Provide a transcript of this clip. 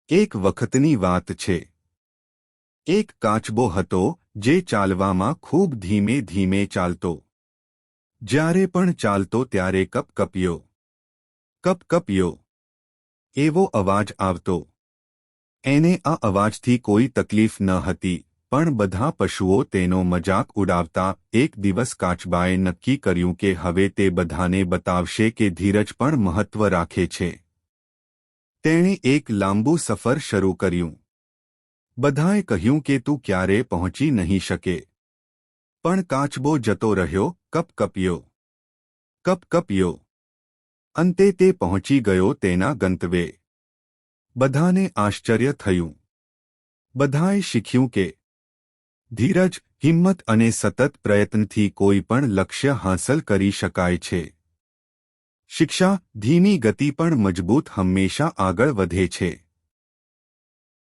એક વખતની વાત છે. એક કાચબો હતો જે ચાલવામાં ખૂબ ધીમે ધીમે ચાલતો. જ્યારે પણ ચાલતો ત્યારે કપકપિયો કપકપિયો એવો અવાજ આવતો. એને આ અવાજથી કોઈ તકલીફ ન હતી, પણ બધા પશુઓ તેનો મજાક ઉડાવતા. એક દિવસ કાચબાએ નક્કી કર્યું કે હવે તે બધાને બતાવશે કે ધીરજ પણ મહત્વ રાખે છે. તેણે એક લાંબુ સફર શરૂ કર્યું. બધાએ કહ્યું કે તું ક્યારેય પહોંચી નહીં શકે. પણ કાચબો જતો રહ્યો, કપકપિયો કપકપિયો. અંતે તે પહોંચી ગયો તેના ગંતવ્યે. બધાને આશ્ચર્ય થયું. બધાએ શીખ્યું કે ધીરજ, હિંમત અને સતત પ્રયત્નથી કોઈ પણ લક્ષ્ય હાંસલ કરી શકાય છે. શિક્ષા, ધીમી ગતિ પણ મજબૂત હંમેશા આગળ વધે છે.